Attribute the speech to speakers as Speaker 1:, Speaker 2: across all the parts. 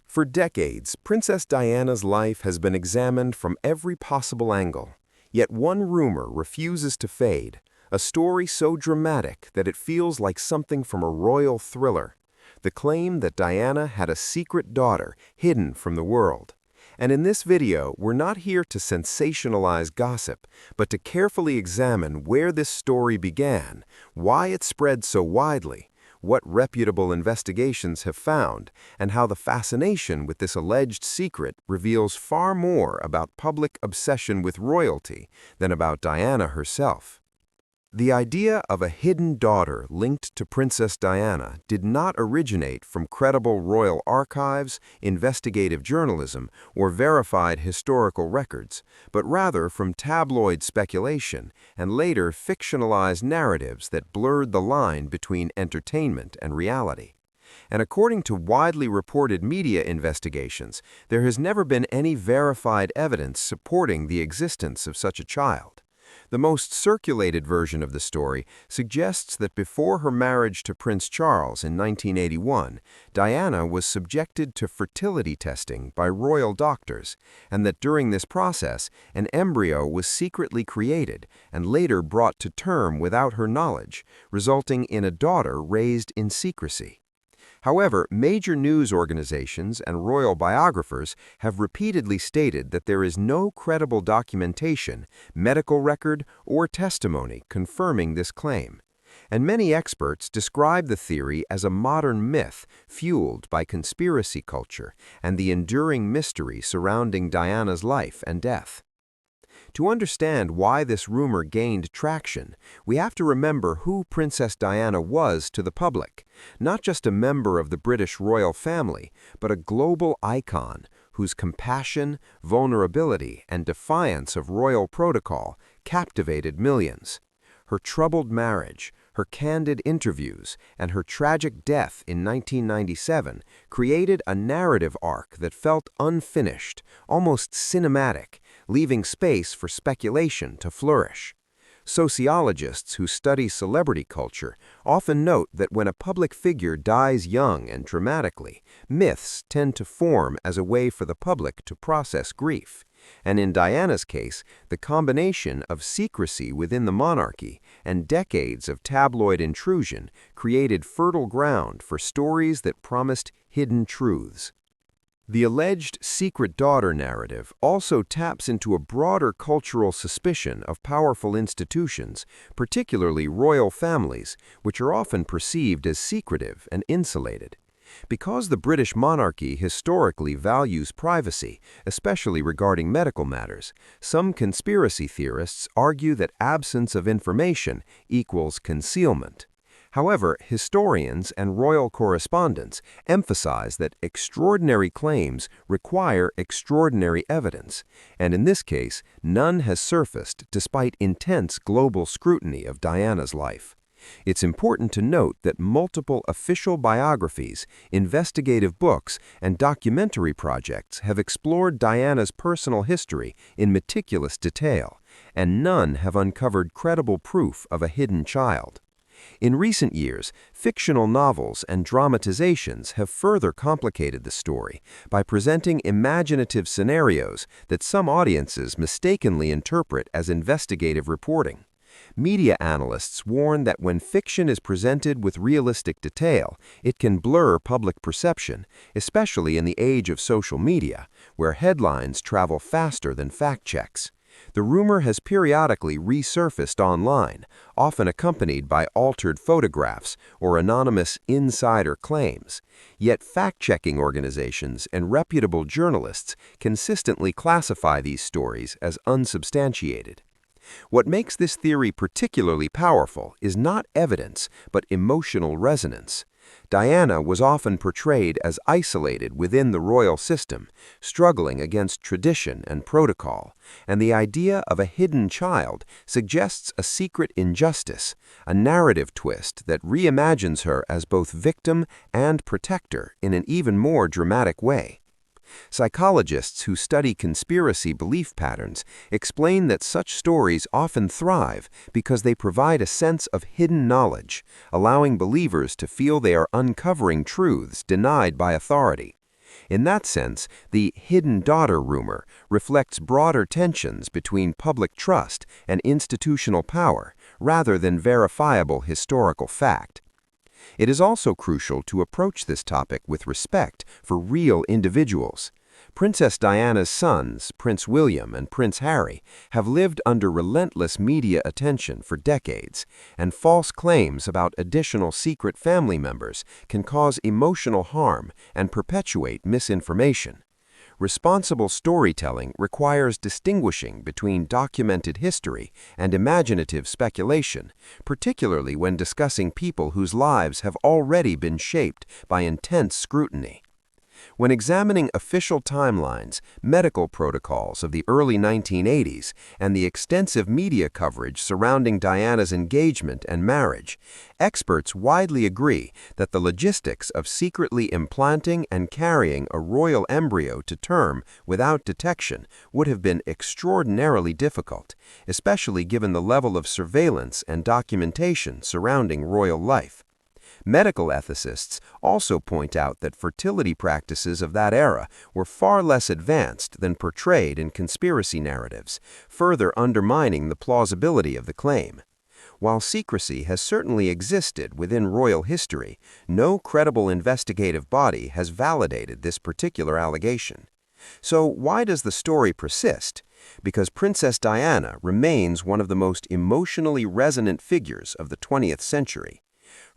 Speaker 1: For decades, Princess Diana's life has been examined from every possible angle. Yet one rumor refuses to fade, a story so dramatic that it feels like something from a royal thriller. The claim that Diana had a secret daughter hidden from the world. And in this video, we're not here to sensationalize gossip, but to carefully examine where this story began, why it spread so widely, what reputable investigations have found, and how the fascination with this alleged secret reveals far more about public obsession with royalty than about Diana herself. The idea of a hidden daughter linked to Princess Diana did not originate from credible royal archives, investigative journalism, or verified historical records, but rather from tabloid speculation and later fictionalized narratives that blurred the line between entertainment and reality. And according to widely reported media investigations, there has never been any verified evidence supporting the existence of such a child. The most circulated version of the story suggests that before her marriage to Prince Charles in 1981, Diana was subjected to fertility testing by royal doctors, and that during this process, an embryo was secretly created and later brought to term without her knowledge, resulting in a daughter raised in secrecy. However, major news organizations and royal biographers have repeatedly stated that there is no credible documentation, medical record, or testimony confirming this claim. And many experts describe the theory as a modern myth fueled by conspiracy culture and the enduring mystery surrounding Diana's life and death. To understand why this rumor gained traction, we have to remember who Princess Diana was to the public, not just a member of the British royal family, but a global icon whose compassion, vulnerability, and defiance of royal protocol captivated millions. Her troubled marriage, her candid interviews, and her tragic death in 1997 created a narrative arc that felt unfinished, almost cinematic, leaving space for speculation to flourish. Sociologists who study celebrity culture often note that when a public figure dies young and dramatically, myths tend to form as a way for the public to process grief. And in Diana's case, the combination of secrecy within the monarchy and decades of tabloid intrusion created fertile ground for stories that promised hidden truths. The alleged secret daughter narrative also taps into a broader cultural suspicion of powerful institutions, particularly royal families, which are often perceived as secretive and insulated. Because the British monarchy historically values privacy, especially regarding medical matters, some conspiracy theorists argue that absence of information equals concealment. However, historians and royal correspondents emphasize that extraordinary claims require extraordinary evidence, and in this case, none has surfaced despite intense global scrutiny of Diana's life. It's important to note that multiple official biographies, investigative books, and documentary projects have explored Diana's personal history in meticulous detail, and none have uncovered credible proof of a hidden child. In recent years, fictional novels and dramatizations have further complicated the story by presenting imaginative scenarios that some audiences mistakenly interpret as investigative reporting. Media analysts warn that when fiction is presented with realistic detail, it can blur public perception, especially in the age of social media, where headlines travel faster than fact checks. The rumor has periodically resurfaced online, often accompanied by altered photographs or anonymous insider claims. Yet fact-checking organizations and reputable journalists consistently classify these stories as unsubstantiated. What makes this theory particularly powerful is not evidence, but emotional resonance. Diana was often portrayed as isolated within the royal system, struggling against tradition and protocol, and the idea of a hidden child suggests a secret injustice, a narrative twist that reimagines her as both victim and protector in an even more dramatic way. Psychologists who study conspiracy belief patterns explain that such stories often thrive because they provide a sense of hidden knowledge, allowing believers to feel they are uncovering truths denied by authority. In that sense, the hidden daughter rumor reflects broader tensions between public trust and institutional power, rather than verifiable historical fact. It is also crucial to approach this topic with respect for real individuals. Princess Diana's sons, Prince William and Prince Harry, have lived under relentless media attention for decades, and false claims about additional secret family members can cause emotional harm and perpetuate misinformation. Responsible storytelling requires distinguishing between documented history and imaginative speculation, particularly when discussing people whose lives have already been shaped by intense scrutiny. When examining official timelines, medical protocols of the early 1980s, and the extensive media coverage surrounding Diana's engagement and marriage, experts widely agree that the logistics of secretly implanting and carrying a royal embryo to term without detection would have been extraordinarily difficult, especially given the level of surveillance and documentation surrounding royal life. Medical ethicists also point out that fertility practices of that era were far less advanced than portrayed in conspiracy narratives, further undermining the plausibility of the claim. While secrecy has certainly existed within royal history, no credible investigative body has validated this particular allegation. So why does the story persist? Because Princess Diana remains one of the most emotionally resonant figures of the 20th century.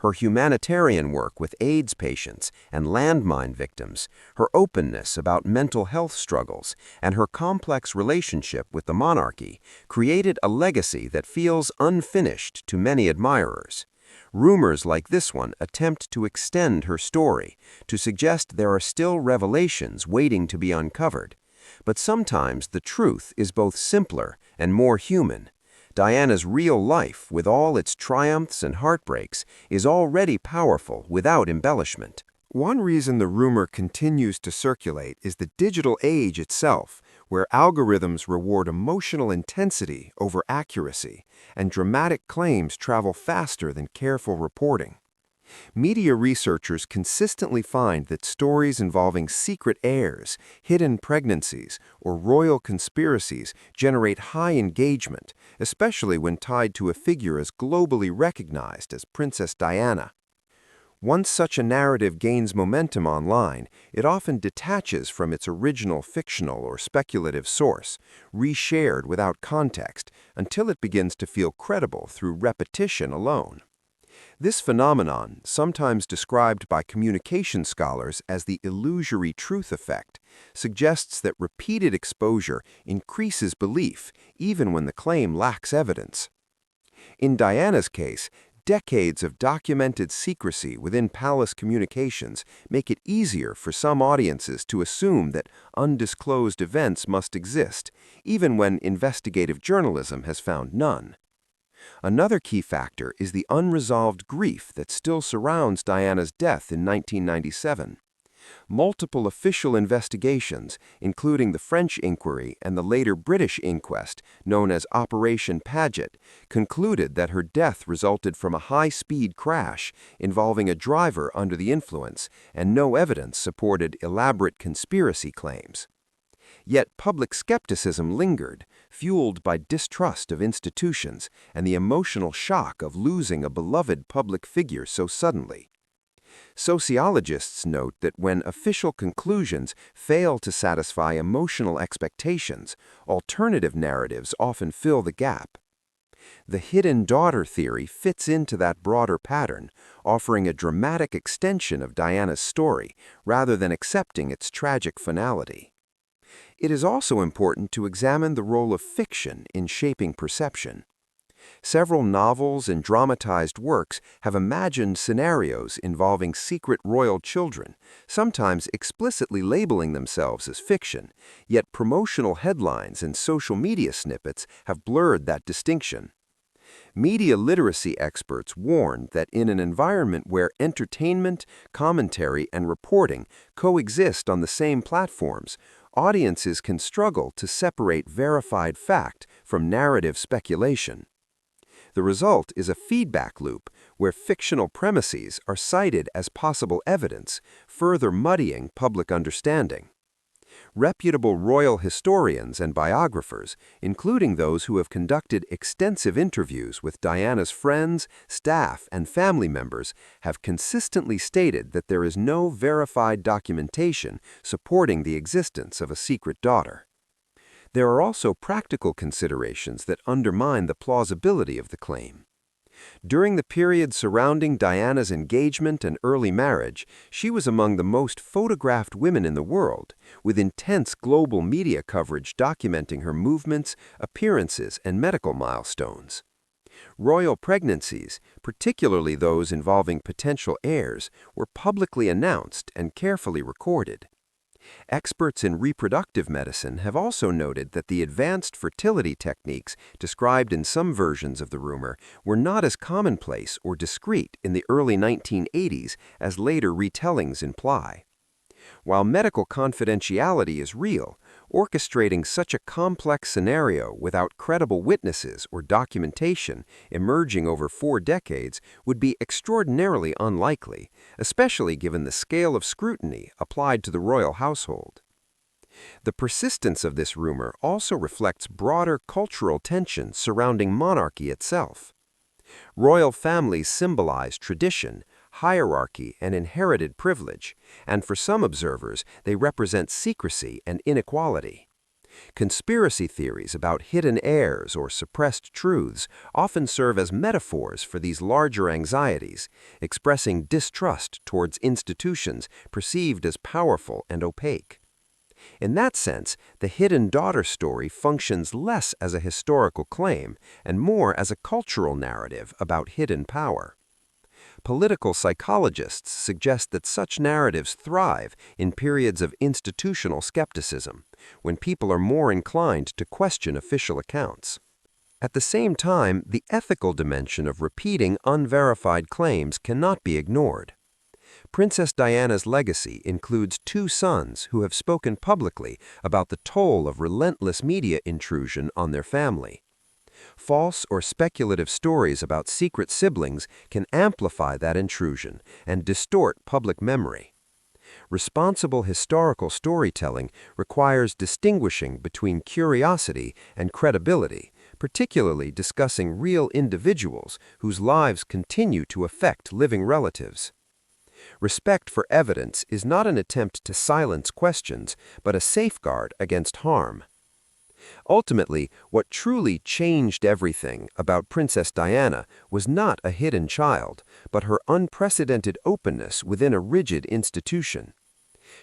Speaker 1: Her humanitarian work with AIDS patients and landmine victims, her openness about mental health struggles, and her complex relationship with the monarchy created a legacy that feels unfinished to many admirers. Rumors like this one attempt to extend her story, to suggest there are still revelations waiting to be uncovered. But sometimes the truth is both simpler and more human. Diana's real life, with all its triumphs and heartbreaks, is already powerful without embellishment. One reason the rumor continues to circulate is the digital age itself, where algorithms reward emotional intensity over accuracy, and dramatic claims travel faster than careful reporting. Media researchers consistently find that stories involving secret heirs, hidden pregnancies, or royal conspiracies generate high engagement, especially when tied to a figure as globally recognized as Princess Diana. Once such a narrative gains momentum online, it often detaches from its original fictional or speculative source, reshared without context, until it begins to feel credible through repetition alone. This phenomenon, sometimes described by communication scholars as the illusory truth effect, suggests that repeated exposure increases belief even when the claim lacks evidence. In Diana's case, decades of documented secrecy within palace communications make it easier for some audiences to assume that undisclosed events must exist, even when investigative journalism has found none. Another key factor is the unresolved grief that still surrounds Diana's death in 1997. Multiple official investigations, including the French inquiry and the later British inquest, known as Operation Paget, concluded that her death resulted from a high-speed crash involving a driver under the influence, and no evidence supported elaborate conspiracy claims. Yet public skepticism lingered, fueled by distrust of institutions and the emotional shock of losing a beloved public figure so suddenly. Sociologists note that when official conclusions fail to satisfy emotional expectations, alternative narratives often fill the gap. The hidden daughter theory fits into that broader pattern, offering a dramatic extension of Diana's story rather than accepting its tragic finality. It is also important to examine the role of fiction in shaping perception. Several novels and dramatized works have imagined scenarios involving secret royal children, sometimes explicitly labeling themselves as fiction, yet promotional headlines and social media snippets have blurred that distinction. Media literacy experts warn that in an environment where entertainment, commentary, and reporting coexist on the same platforms, audiences can struggle to separate verified fact from narrative speculation. The result is a feedback loop where fictional premises are cited as possible evidence, further muddying public understanding. Reputable royal historians and biographers, including those who have conducted extensive interviews with Diana's friends, staff, and family members, have consistently stated that there is no verified documentation supporting the existence of a secret daughter. There are also practical considerations that undermine the plausibility of the claim. During the period surrounding Diana's engagement and early marriage, she was among the most photographed women in the world, with intense global media coverage documenting her movements, appearances, and medical milestones. Royal pregnancies, particularly those involving potential heirs, were publicly announced and carefully recorded. Experts in reproductive medicine have also noted that the advanced fertility techniques described in some versions of the rumor were not as commonplace or discreet in the early 1980s as later retellings imply. While medical confidentiality is real, orchestrating such a complex scenario without credible witnesses or documentation emerging over 4 decades would be extraordinarily unlikely, especially given the scale of scrutiny applied to the royal household. The persistence of this rumor also reflects broader cultural tensions surrounding monarchy itself. Royal families symbolize tradition, hierarchy, and inherited privilege, and for some observers, they represent secrecy and inequality. Conspiracy theories about hidden heirs or suppressed truths often serve as metaphors for these larger anxieties, expressing distrust towards institutions perceived as powerful and opaque. In that sense, the hidden daughter story functions less as a historical claim and more as a cultural narrative about hidden power. Political psychologists suggest that such narratives thrive in periods of institutional skepticism, when people are more inclined to question official accounts. At the same time, the ethical dimension of repeating unverified claims cannot be ignored. Princess Diana's legacy includes 2 sons who have spoken publicly about the toll of relentless media intrusion on their family. False or speculative stories about secret siblings can amplify that intrusion and distort public memory. Responsible historical storytelling requires distinguishing between curiosity and credibility, particularly discussing real individuals whose lives continue to affect living relatives. Respect for evidence is not an attempt to silence questions, but a safeguard against harm. Ultimately, what truly changed everything about Princess Diana was not a hidden child, but her unprecedented openness within a rigid institution.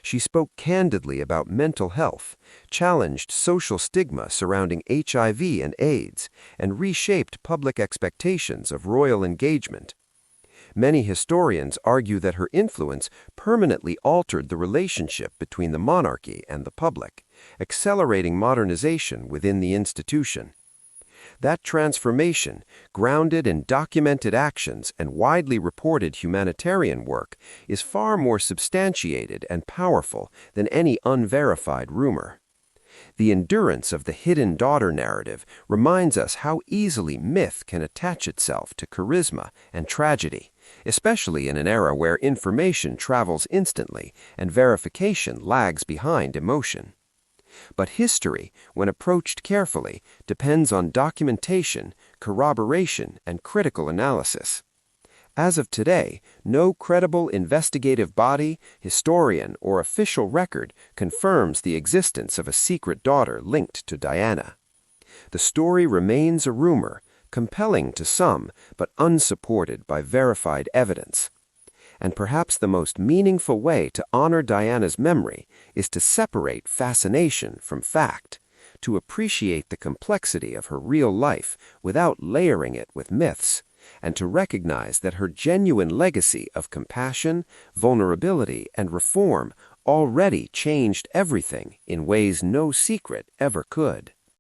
Speaker 1: She spoke candidly about mental health, challenged social stigma surrounding HIV and AIDS, and reshaped public expectations of royal engagement. Many historians argue that her influence permanently altered the relationship between the monarchy and the public, accelerating modernization within the institution. That transformation, grounded in documented actions and widely reported humanitarian work, is far more substantiated and powerful than any unverified rumor. The endurance of the hidden daughter narrative reminds us how easily myth can attach itself to charisma and tragedy, especially in an era where information travels instantly and verification lags behind emotion. But history, when approached carefully, depends on documentation, corroboration, and critical analysis. As of today, no credible investigative body, historian, or official record confirms the existence of a secret daughter linked to Diana. The story remains a rumor, compelling to some, but unsupported by verified evidence. And perhaps the most meaningful way to honor Diana's memory is to separate fascination from fact, to appreciate the complexity of her real life without layering it with myths, and to recognize that her genuine legacy of compassion, vulnerability, and reform already changed everything in ways no secret ever could.